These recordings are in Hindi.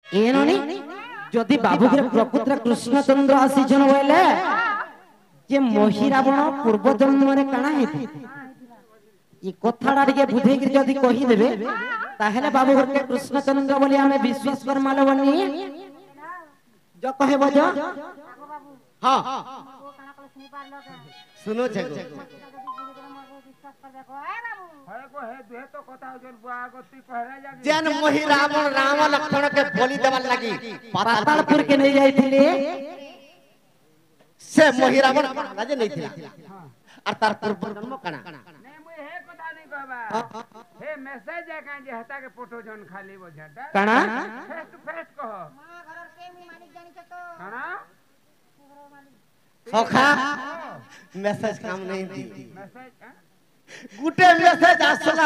एनोनी जदि बाबू के प्रकृत कृष्णचंद्र आसीजन बोले जे मोहि रावण पूर्व जन्म रे काना हेति ई कथाडा टिके बुझे कि जदि कहि देबे ताहेले बाबू घर के कृष्णचंद्र बोली हमें विश्वास कर मालो बनी जो कहे बजो हां सुनो छे जन मोहि रावण राम लक्ष्मण के बलि देवल लगी पातालपुर के नहीं जाइथिले से मोहि रावण राजे नहीं थिला और तार पूर्व जन्म काना नहीं मुई हे कथा नहीं कहबा हे मैसेज है कां जे हता के फोटो जन खाली बोझाटा काना फेस टू फेस कह मां घरर के मी मालिक जानि छ तो काना सखा मैसेज काम नहीं दी मैसेज गुटे मैसेज आसला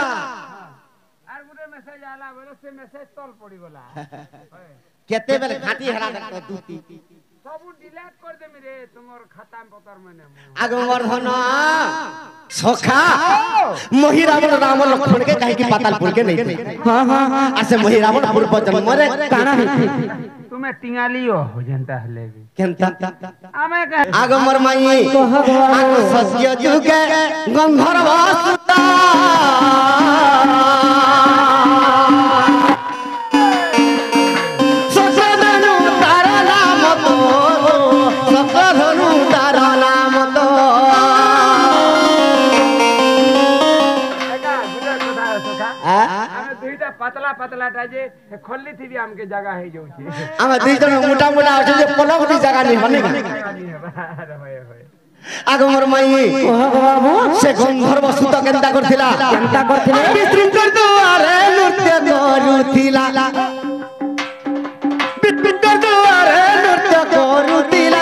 आर गुटे मैसेज आला बोले से मैसेज तल पड़ी गला केते बेले घाटी हरा दे दूती सब डिलीट कर दे मेरे तुमर खाता में पतर मने आगमवर्धन सखा मोहि रावण राम लक्ष्मण के कहे कि पातालपुर के नहीं थे हां हां हां ऐसे मोहि रावण पूर्व जन्म रे काना हेति तुम्हें टिंगालियो हो जनता हले भी केनता आमे कह आगमर माई आग सत्य जुगे गंधर्व सुता ससधनु तारा नाम तो ससधनु तारा नाम तो एका गुटे कथा सखा आमे दुईटा पतला पतला टा जे खोलली थी भी हमके जगह है जो छी हम दुई जन मोटा मोटा अछि जे पलक दी जगह नहीं हने आगमर माई बाबू से गंधर्व सुत केनता करथिला विचित्र दुआरे नृत्य करुथिला विचित्र दुआरे नृत्य करुथिला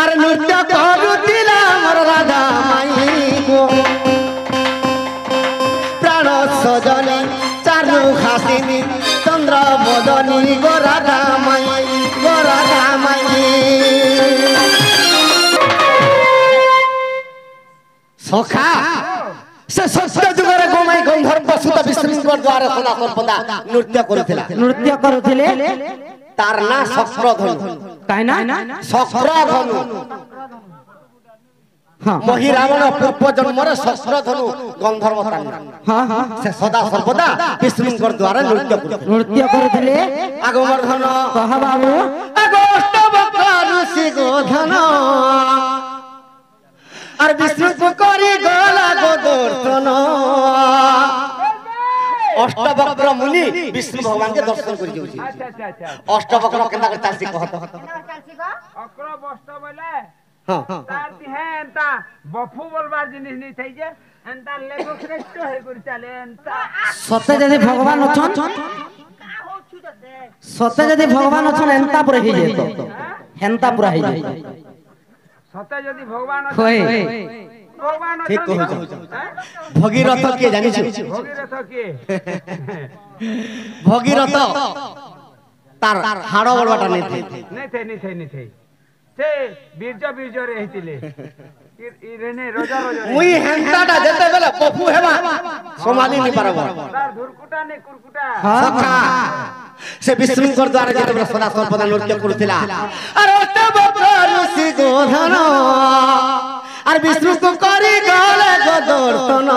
अरे नृत्य करुथिला मोर राधा माई को प्राण सजनी चारु खासिनी चंद्र बदनी गो राधा माई सखा से सत्य जुगरे गोमाई गंधर्व सुत विश्रृंखल द्वारा सदा सर्वदा नृत्य करुथिले तार ना शस्त्रधनु काइना शस्त्रधनु हां मोहि रावण पूर्व जन्म रे शस्त्रधनु गंधर्व तान हां हां से सदा सर्वदा विश्रृंखल द्वारा नृत्य करुथिले आगमवर्धन कह बाबू अगोष्ठ ऋषि गोधन और विष्णु को करी गला गोदर्शन अष्टवक्र मुनि विष्णु भगवान के दर्शन करि जाउछि अच्छा अच्छा अच्छा अष्टवक्र केनता करता सी कहत चालसी गो अक्र बस्त बोले हां तार ती है एंता बफू बोलबार जिनिस नहीं थई जे एंता लेबो श्रेष्ठ है गुर चले एंता सते जदि भगवान अछन का हो छु दे सते जदि भगवान अछन एंता पूरा ही जेतो हेंता पूरा ही जाय सते यदि भगवान होय भगवान ठीक कहू भगीरथ के जानि छु भगीरथ के भगीरथ तार हाड़ बड़बाटा नहीं थे नहीं थे से बीर्ज रहितिले इरेने रोजा मुई हेंताटा जेते बेले पफु हेबा संभाली नहीं पारबो तार धुरकुटा ने कुरकुटा सखा से विष्णुकर द्वारा जेते बेले सदा सर्वदा नृत्य करुथिला अरे अष्टवक्र ऋषि गोधन और विष्णु को करी गले गोदर्शन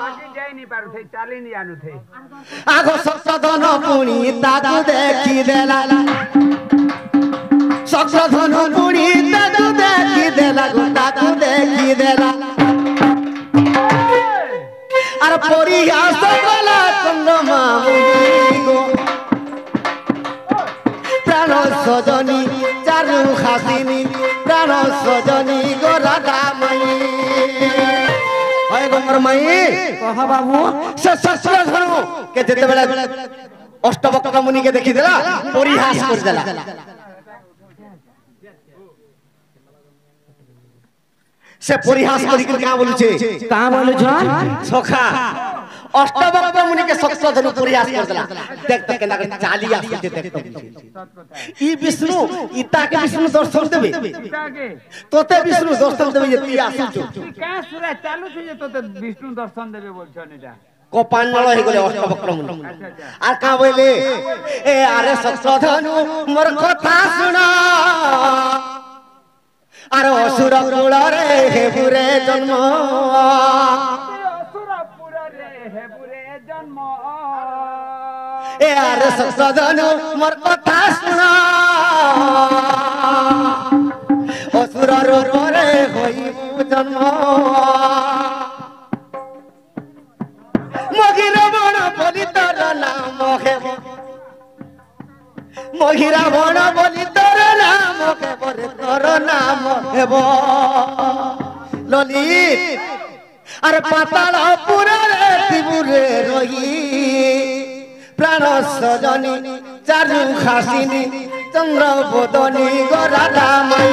बाकी जाई नहीं पारु थे चाली नहीं आनु थे आगो सप्तधन पुणी ताकू देखी देला सप्तधन पुणी ताकू देखी देला अरे परिहास कला चंद्रमा मुनि गो प्राण सजनी चारु खासिनी प्राण सजनी गो राधा मई हाय गंगर मई कह बाबू से शस्त्रधनु के जेते बेले अष्टवक्र मुनि के देखि देला परिहास कर देला से परिहास करी के का बोलु छे कहां बोलु छन सखा अष्टवक्र मुनि के शस्त्रधनु परिहास कर देला देख देख ना चालिया से देख ई विष्णु इता के विष्णु दर्शन देबे के तोते विष्णु दर्शन देबे ये ती आसु जो का सूरज चालू छे जे तो विष्णु दर्शन देबे बोल छन एटा কপাঞ্জল হয়ে গেলে অষ্টবক্র মুনি আর কা বইলে এ আরে শস্ত্রধনু মোর কথা শুনা আর অসুর কুলরে হেবুরে জন্ম এ আরে শস্ত্রধনু মোর কথা শুনা অসুরর রূপরে হইব জন্ম মহিরা বন বলি তোর নাম হেব মহিরা বন বলি তোর নাম হেব রে তোর নাম হেব ললিত আর পাতাল পুরে ত্রিপুরে রহি প্রাণ সজনী চারু খাসিনী চন্দ্র বদনী গরাধা মাই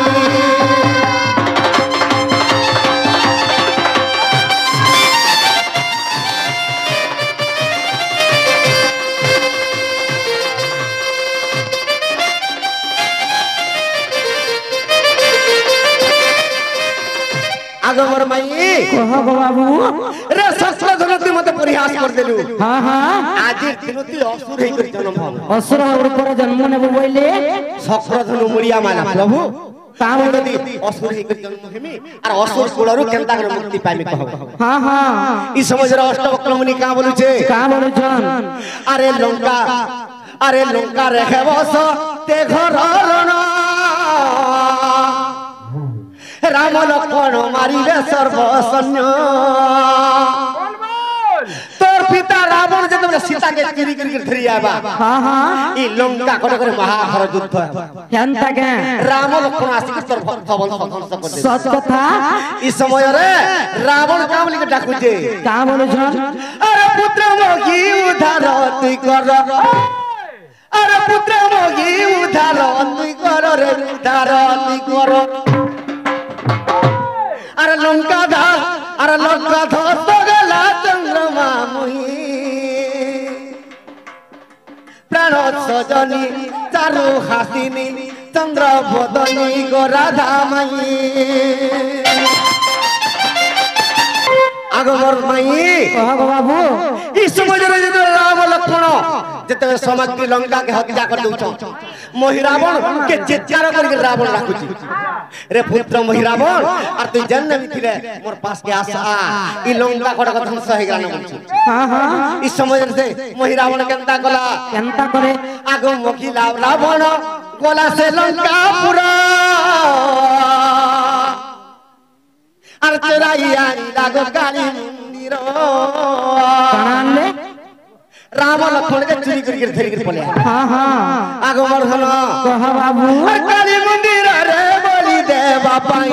আগমর মাই কহ গো বাবু রে শস্ত্রধনু তুই মতে পরিহাস কর দেলু হ্যাঁ হ্যাঁ আজি দিন তুই অসুর হই করি জন্ম হব অসুর উপরে জন্ম নেব বইলে শস্ত্রধনু মুড়িয়া মানা প্রভু তা যদি অসুর হই করি জন্ম হেমি আর অসুর কুলরু কেনতা করে মুক্তি পাইমি কহ হ্যাঁ হ্যাঁ ই সমাজের অষ্টবক্র মুনি কা বলুছে কা বলুছন আরে লঙ্কা রেখে বস তে ঘর রণ রাম লক্ষ্মণ মারিবে সর্বসৈন্য তোর পিতা রাবণ যেতবে সীতাকে চিরি করি ধরি আবা হ্যাঁ হ্যাঁ ই লঙ্কা করে মহাভারত যুদ্ধ কেনতা কে রাম লক্ষ্মণ আসি তোর ভবন ধ্বংস করে সৎ কথা ই সমୟରେ রাবণ কামলিকে ডাকুছে কা বলুছন আরে পুত্র মোগি উদ্ধার তুই কর আরে পুত্র মোগি উদ্ধার তুই কর রে উদ্ধার তুই কর আরে লঙ্কা ধার আরে লঙ্কা ধস গলা চন্দ্রমা মুহি প্রাণ সজনী চারু হাসিনী চন্দ্র বদনী গো রাধা মাই আগমর মাই কহ গো বাবু ই সমাজরে যেতে রাম লক্ষ্মণ যেতে সমাজকে লঙ্কা কে হত্যা করে দউছ মহিরাবণ কে চিৎকার করি রাবণ রাখুছি রে পুত্র মহিরাবণ আর তুই জাননে ভিতরে মোর পাশ কে আসা ই লঙ্কা কোটা ধ্বংস হয়ে গেল না বলছি হ্যাঁ হ্যাঁ ই সমাজরে সে মহিরাবণ কেনতা গলা কেনতা করে আগম মহিলা রাবণ গলা সে লঙ্কা পুরা আর চোরাইয়া লাগো কালী মন্দির কানালে রাম লক্ষ্মণকে চুরি করি ধরি করে পলে হ্যাঁ হ্যাঁ আগমর ধন কহ বাবু কালী মন্দির রে বলি দেবা পাই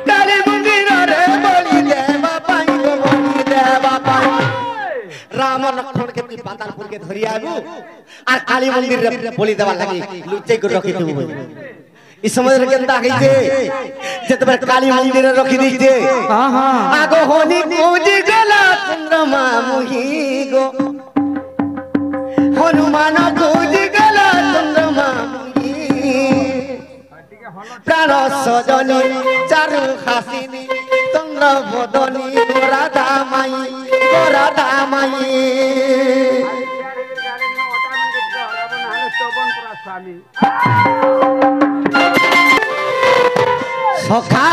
কালী মন্দির রে বলি দেবা পাই বলি দেবা পাই রাম লক্ষ্মণকে তুই পাতালপুরকে ধরি আবু আর কালী মন্দির রে বলি দেবা লাগি লুচাই করে রাখি দেবো ই সময়ের কেনতা হইছে যেতবে কালী মন্দিরে রাখি দিছে হ্যাঁ হ্যাঁ আগো হনি কুজি গলা চন্দ্রমা মুহি গো হনুমান কুজি গলা চন্দ্রমা মুহি প্রাণ সজনী চারু হাসিনী চন্দ্র বদনী রাধা মাই রাধা মাই সখা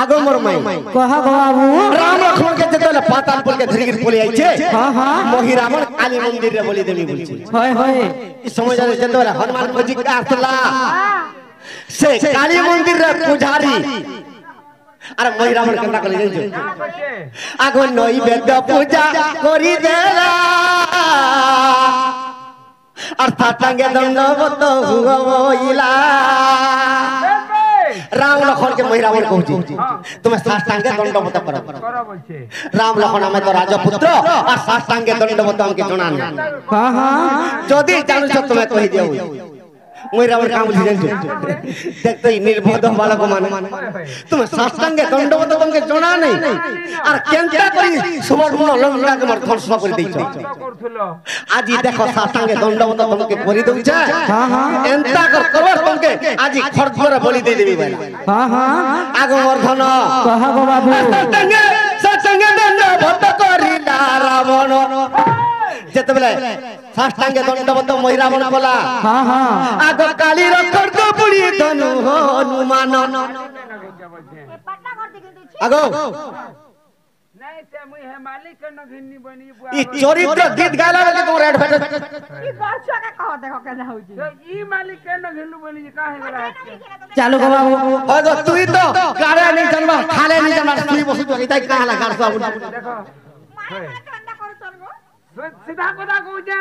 আগমর মাই কহ গো বাবু রাম লক্ষ্মণ কে যেতলে পাতালপুর কে ধরি পলে আইছে হ্যাঁ হ্যাঁ মহিরাবণ কালী মন্দির রে বলি দেবি বলছি হয় হয় ই সময় জানে যেতলে হনুমান খোজি কে আসলা সে কালী মন্দির রে পূজারি আর মহিরাবণ কেনতা কলি জানছো আগো নৈবেদ্য পূজা করি দেলা আর সাষ্টাঙ্গে দণ্ডবত হুইলা রাম লক্ষ্মণ के महिरावण कहूची तुम्हें साष्टांगे दंडवत करो राम लक्ष्मण हमें तो राजपुत्र और साष्टांगे दंडवत हमके जणा नहीं हाँ हाँ जदी जानू छ तुम्हें कहि दियो महिरावण काम बुझि जानछु देख तो निर्बोध बालक माने तुम्हें साष्टांगे दंडवत तुमके जणा नहीं और केनता करी सुवर्ण लंका के मर ध्वंस कर दैछ आज देखो साष्टांगे दंडवत तुमके करि दउछ हाँ हाँ एंता कर करवर तुमके आज खरखर बलि दे देबी भाई हाँ हाँ आगो वर्धन कह गो बाबू ସାଷ୍ଟାଙ୍ଗ ଦଣ୍ଡବତ କରିଲା ରାବଣ ଯେତେବେଳେ ସାଷ୍ଟାଙ୍ଗ ଦଣ୍ଡବତ ମହିରାବଣ କଲା हाँ हाँ ଆଗ କାଳିର ଖଡ୍ଗ ପୁଣି ଧନୁ ହନୁମାନ ये पटना कर दी किंतु छी ଆଗ नहीं से मुई है मालिक न घिन्नी बनी बुआ ଇ ଚରିତ୍ର ଗୀତ ଗାଇଲା ବେଳେ ତମ ରେଡ ଫେଟ ई गछुआ के कह देखो के होउची तो ई मालिक के न घिन्नु बनी काहे गला चालू गो बाबू ଆଗ ତୁଇ ତ ଗାଡେ नहीं जानबा ଖାले नहीं जानबा ତୁଇ ବସୁ ତ ଏଇଟା କାହା ହେଲା ଗାଡ ସବୁ देखो मारे ठंडा कर चल गो सीधा কথা কইছে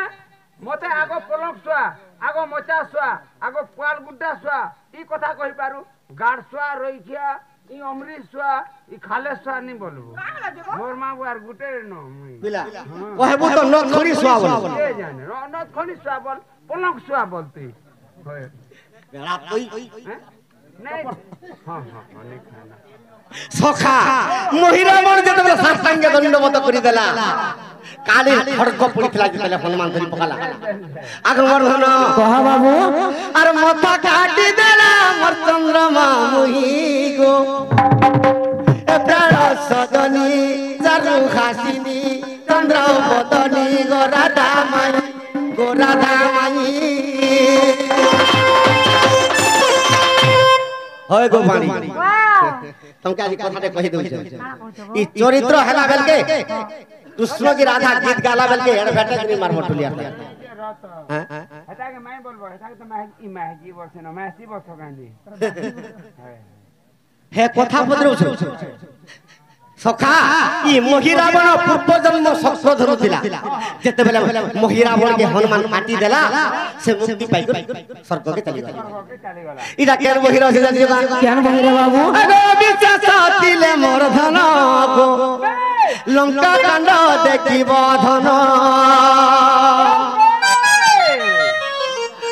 মতে আগো পলক ছুয়া আগো মোচা ছুয়া আগো পাল গুড্ডা ছুয়া ই কথা কই পারু গাড় ছুয়া রইখিয়া ই অমৃত ছুয়া ই খালে ছুয়া নি বলবো का होला जो মোর মা বুয়ার গুটে ন মুই ପିଲା କହିବୁ ତ ନ ଖଡି ସୁଆ ବୋଲ কে জানে রনত খনি ছুয়া বল পলক ছুয়া বলতি হয় বেড়া তুই হ্যাঁ নাই হ্যাঁ হ্যাঁ অনেক খানা সখা মহিরাবণ যেତେବେଳେ ସାଷ୍ଟାଙ୍ଗ ଦଣ୍ଡବତ କରିଦେଲା କାଳି ଖଡ୍ଗ ପଡିଥିଲା ଯେତେବେଳେ ହନୁମାନ ଧରି ପକାଲା ଆଗ ବର୍ଦ୍ଧନ कह बाबू ଆର ମଥା କାଟି ଦେଲା ମୋର ଚନ୍ଦ୍ରମା ମୁହି ଗো ଏ ପ୍ରାଣ ସଜନୀ ଚାରୁ ଖାସିনী ଚନ୍ଦ୍ର ବଦନୀ ଗୋ ରାଧା ମାଇ হয় গো বাণী वाह तुमके आज कथाटे कहि दउ छै ई चरित्र हला बेलके कृष्ण की राधा गीत गाला बेलके हेड भेटे नहीं मार मटुलिया हां এটা কে মাই বলবো এটা তো মাই ই মাই জি বলছ না মাই সি বলছ গান্ধী हे कथा पदरउ छै सखा ई महिरावण पूर्व जन्म शस्त्र धरुथिला जेते बेले महिरावण के हनुमान काटी देला से मुक्ति पाई स्वर्ग के चली गला ओके चली गला इरा केर महिरा से जानी बा क्या बहिरे बाबू अगो विश्वास दिले मोर धन गो लंका कांड देखिब धन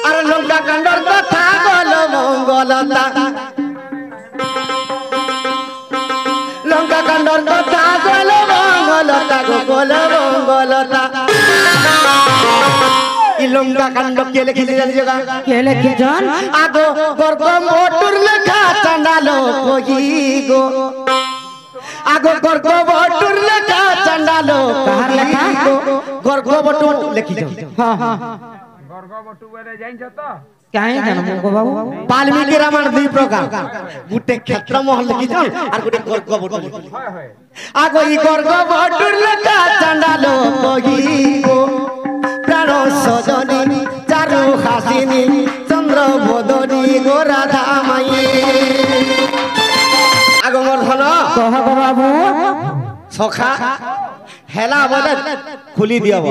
अरे लंका कांडर कथा गल मंगलता लंका कांडर कथा गल मंगलता गो गल मंगलता इ लंका कांड के लिखि जानी जगह के लेके जान आगो गर्ग मोटुर लेखा चंडालो कोही गो आगो गर्ग मोटुर लेखा चंडालो कहार लेखा? गर्ग मोटुर लिखि जाओ हाँ हाँ গর্গ বটু বলে জানছ তো कहीं जानो गो बाबू वाल्मीकि रामायण दुई प्रकार गुटे क्षेत्र महल लिखि जाओ और गुटे गर्ग मोटुर लिखि হয় হয় आगो इ गर्ग मोटुर लेखा चंडालो कोही गो प्राण सजनी चारु हासिनी चंद्र बदनी गो राधा माई आगो मोर धन कह गो बाबू सखा हेला बोले खुली दियो